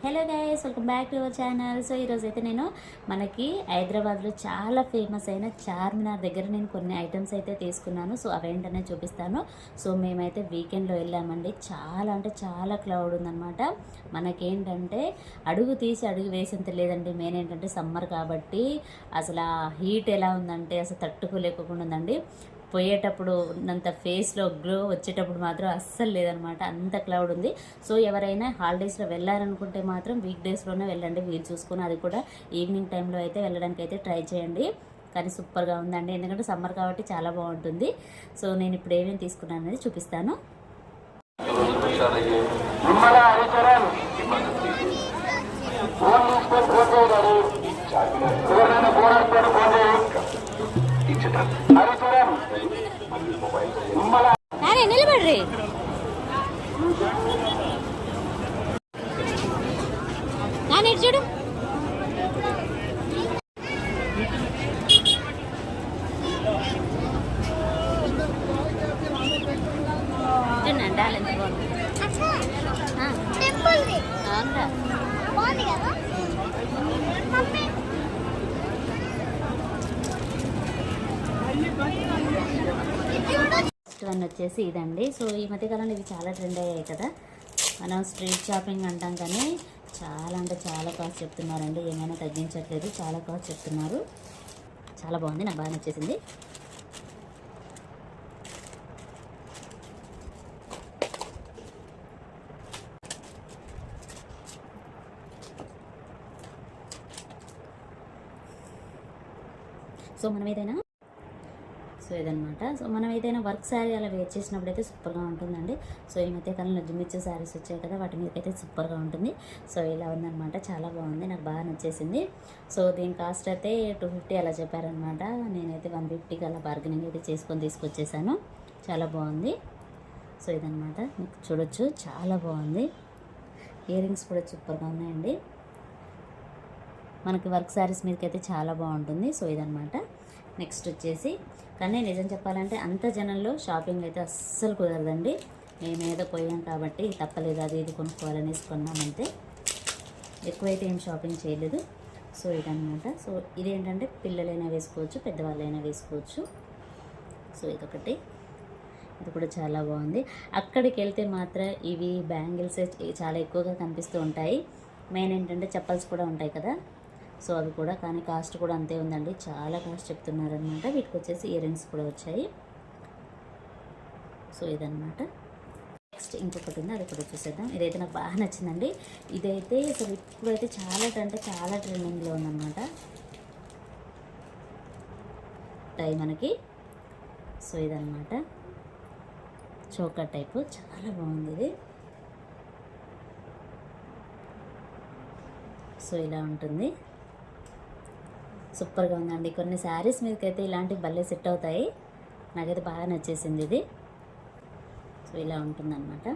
Hello guys, welcome back to our channel. So ఈరోజు అయితే నేను మనకి హైదరాబాద్లో చాలా ఫేమస్ అయిన చార్మినార్ దగ్గర నేను కొన్ని ఐటమ్స్ అయితే తీసుకున్నాను. సో అవేంటనే చూపిస్తాను. సో మేమైతే వీకెండ్లో వెళ్ళామండి. చాలా అంటే చాలా క్లౌడ్ ఉందన్నమాట. మనకేంటంటే అడుగు తీసి అడుగు వేసేంత లేదండి. మెయిన్ ఏంటంటే సమ్మర్ కాబట్టి అసలు ఆ హీట్ ఎలా ఉందంటే అసలు తట్టుకోలేకుండా ఉందండి. పోయేటప్పుడు ఉన్నంత ఫేస్లో గ్లో, వచ్చేటప్పుడు మాత్రం అస్సలు లేదనమాట. అంత క్లౌడ్ ఉంది. సో ఎవరైనా హాలిడేస్లో వెళ్ళారనుకుంటే మాత్రం వీక్ డేస్లోనే వెళ్ళండి, వీలు చూసుకొని. అది కూడా ఈవినింగ్ టైంలో అయితే వెళ్ళడానికి అయితే ట్రై చేయండి. కానీ సూపర్గా ఉందండి, ఎందుకంటే సమ్మర్ కాబట్టి చాలా బాగుంటుంది. సో నేను ఇప్పుడు ఏమేమి తీసుకున్నాను అనేది చూపిస్తాను. నిలబడ్రి నాన్న చూడు. చూడండి డాల్ ఎంత బాగుంది. ఫస్ట్ వన్ వచ్చేసి ఇదండి. సో ఈ మధ్యకాలంలో ఇవి చాలా ట్రెండ్ అయ్యాయి కదా. మనం స్ట్రీట్ షాపింగ్ అంటాం కానీ చాలా అంటే చాలా కాస్ట్ చెప్తున్నారండి. ఏమైనా తగ్గించట్లేదు, చాలా కాస్ట్ చెప్తున్నారు. చాలా బాగుంది, నాకు బాగా నచ్చేసింది. సో మనం ఏదైనా ఇదనమాట. సో మనం ఏదైనా వర్క్ శారీ అలా వేర్ చేసినప్పుడు అయితే సూపర్గా ఉంటుందండి. సో ఈ మధ్య కాలంలో జిమ్మిచ్చే శారీస్ వచ్చాయి కదా, వాటి మీదకైతే సూపర్గా ఉంటుంది. సో ఇలా ఉందనమాట, చాలా బాగుంది, నాకు బాగా నచ్చేసింది. సో దీని కాస్ట్ అయితే 250 అలా చెప్పారనమాట. నేనైతే 150కి అలా బార్గెనింగ్ అయితే చేసుకొని తీసుకొచ్చేసాను. చాలా బాగుంది. సో ఇదనమాట, మీకు చూడొచ్చు, చాలా బాగుంది. ఇయర్ రింగ్స్ కూడా సూపర్గా ఉన్నాయండి. మనకి వర్క్ శారీస్ మీదకైతే చాలా బాగుంటుంది. సో ఇదనమాట. నెక్స్ట్ వచ్చేసి, కానీ నిజం చెప్పాలంటే అంత జనంలో షాపింగ్ అయితే అస్సలు కుదరదండి. మేమేదో పోయాం కాబట్టి తప్పలేదు, అది ఇది కొనుక్కోవాలనేసి కొన్నామంతే. ఎక్కువైతే ఏం షాపింగ్ చేయలేదు. సో ఇదనమాట. సో ఇదేంటంటే పిల్లలైనా వేసుకోవచ్చు, పెద్దవాళ్ళైనా వేసుకోవచ్చు. సో ఇదొకటి, ఇది కూడా చాలా బాగుంది. అక్కడికి వెళ్తే మాత్రం ఇవి బ్యాంగిల్స్ చాలా ఎక్కువగా కనిపిస్తూ ఉంటాయి. మెయిన్ ఏంటంటే చెప్పల్స్ కూడా ఉంటాయి కదా. సో అవి కూడా, కానీ కాస్ట్ కూడా అంతే ఉందండి, చాలా కాస్ట్ చెప్తున్నారనమాట. వీటికి వచ్చేసి ఇయర్ రింగ్స్ కూడా వచ్చాయి. సో ఇదనమాట. నెక్స్ట్ ఇంకొకటి ఉంది, అది కూడా చూసేద్దాం. ఇదైతే నాకు బాగా నచ్చిందండి. ఇదైతే అసలు ఇప్పుడైతే చాలా అంటే చాలా ట్రెండింగ్లో ఉందన్నమాట. టై మనకి. సో ఇదనమాట, చోకర్ టైపు, చాలా బాగుంది ఇది. సో ఇలా ఉంటుంది, సూపర్గా ఉందండి. కొన్ని శారీస్ మీదకైతే ఇలాంటి భలే సెట్ అవుతాయి. నాకైతే బాగా నచ్చేసింది ఇది. సో ఇలా ఉంటుందన్నమాట.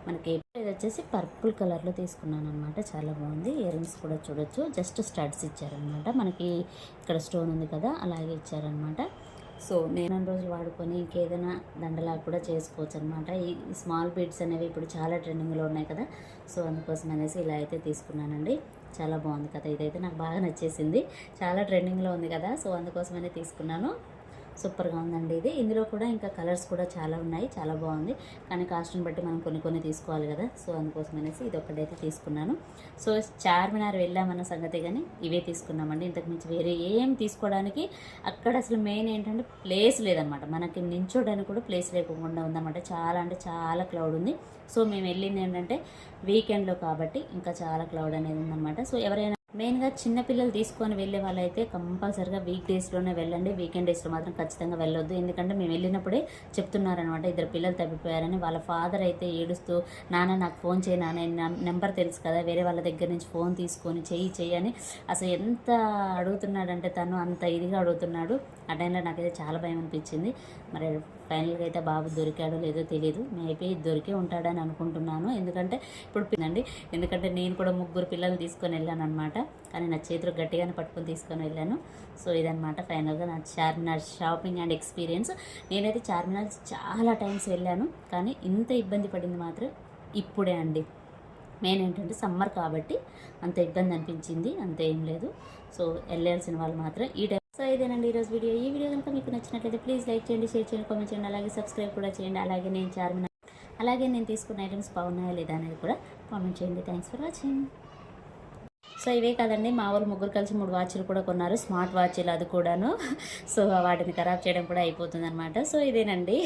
మనకి ఇది వచ్చేసి పర్పుల్ కలర్లో తీసుకున్నాను అనమాట, చాలా బాగుంది. ఇయర్ రింగ్స్ కూడా చూడొచ్చు, జస్ట్ స్టడ్స్ ఇచ్చారనమాట. మనకి ఇక్కడ స్టోన్ ఉంది కదా, అలాగే ఇచ్చారనమాట. సో నేను రోజులు వాడుకొని ఇంకేదైనా దండలా కూడా చేసుకోవచ్చు అనమాట. ఈ స్మాల్ బీడ్స్ అనేవి ఇప్పుడు చాలా ట్రెండింగ్లో ఉన్నాయి కదా. సో అందుకోసం అనేసి ఇలా అయితే తీసుకున్నానండి. చాలా బాగుంది కదా, ఇదైతే నాకు బాగా నచ్చేసింది. చాలా ట్రెండింగ్లో ఉంది కదా, సో అందుకోసమనే తీసుకున్నాను. సూపర్గా ఉందండి ఇది. ఇందులో కూడా ఇంకా కలర్స్ కూడా చాలా ఉన్నాయి, చాలా బాగుంది. కానీ కాస్ట్ని బట్టి మనం కొన్ని తీసుకోవాలి కదా. సో అందుకోసం అనేసి ఇది ఒకటైతే తీసుకున్నాను. సో చార్మినార్ వెళ్ళామన్న సంగతి కానీ ఇవే తీసుకున్నామండి. ఇంతకుమించి వేరే ఏం తీసుకోవడానికి అక్కడ అసలు మెయిన్ ఏంటంటే ప్లేస్ లేదనమాట. మనకి నించోడానికి కూడా ప్లేస్ లేకుండా ఉందన్నమాట. చాలా అంటే చాలా క్లౌడ్ ఉంది. సో మేము వెళ్ళింది ఏంటంటే వీకెండ్లో కాబట్టి ఇంకా చాలా క్లౌడ్ అనేది ఉందన్నమాట. సో ఎవరైనా మెయిన్గా చిన్నపిల్లలు తీసుకొని వెళ్ళే వాళ్ళైతే కంపల్సరీగా వీక్ డేస్లోనే వెళ్ళండి. వీకెండ్ డేస్లో మాత్రం ఖచ్చితంగా వెళ్ళొద్దు. ఎందుకంటే మేము వెళ్ళినప్పుడే చెప్తున్నారనమాట, 2 పిల్లలు తప్పిపోయారని. వాళ్ళ ఫాదర్ అయితే ఏడుస్తూ, నాన్న నాకు ఫోన్ చేయి, నాన్న నెంబర్ తెలుసు కదా, వేరే వాళ్ళ దగ్గర నుంచి ఫోన్ తీసుకొని చెయ్యి అని అసలు ఎంత అడుగుతున్నాడంటే తను అంత ఇదిగా అడుగుతున్నాడు. ఆ టైంలో నాకైతే చాలా భయం అనిపించింది. మరి ఫైనల్గా అయితే బాబు దొరికాడో లేదో తెలియదు. మేబీ దొరికే ఉంటాడని అనుకుంటున్నాను. ఎందుకంటే నేను కూడా 3 పిల్లలు తీసుకొని వెళ్ళాను అనమాట. కానీ నా చేతిలో గట్టిగానే పట్టుకొని తీసుకొని వెళ్ళాను. సో ఇదనమాట ఫైనల్గా నా చార్మినార్ షాపింగ్ అండ్ ఎక్స్పీరియన్స్. నేనైతే చార్మినార్ చాలా టైమ్స్ వెళ్ళాను, కానీ ఇంత ఇబ్బంది పడింది మాత్రం ఇప్పుడే అండి. మెయిన్ ఏంటంటే సమ్మర్ కాబట్టి అంత ఇబ్బంది అనిపించింది, అంత ఏం లేదు. సో వెళ్ళాల్సిన వాళ్ళు మాత్రం ఈ టైం. సో ఇదేనండి ఈరోజు వీడియో. ఈ వీడియో కనుక మీకు నచ్చినట్లయితే ప్లీజ్ లైక్ చేయండి, షేర్ చేయండి, కామెంట్ చేయండి, అలాగే సబ్స్క్రైబ్ కూడా చేయండి. అలాగే నేను తీసుకున్న ఐటమ్స్ బాగున్నాయా లేదా అనేది కూడా కామెంట్ చేయండి. Thanks for watching. సో ఇవే కాదండి, మా వాళ్ళు ముగ్గురు కలిసి 3 వాచ్లు కూడా కొన్నారు, స్మార్ట్ వాచ్లు అది కూడాను. సో వాటిని ఖరాబ్ చేయడం కూడా అయిపోతుంది అనమాట. సో ఇదేనండి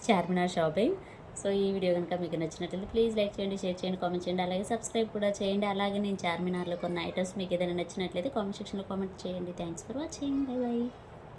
చార్మినార్ షాపింగ్. సో ఈ వీడియో కనుక మీకు నచ్చినట్లయితే ప్లీజ్ లైక్ చేయండి, షేర్ చేయండి, కామెంట్ చేయండి, అలాగే సబ్స్క్రైబ్ కూడా చేయండి. అలాగే నేను చార్మినార్లో కొన్న ఐటమ్స్ మీకు ఏదైనా నచ్చినట్లయితే కామెంట్ సెక్షన్లో కామెంట్ చేయండి. Thanks for watching. By by.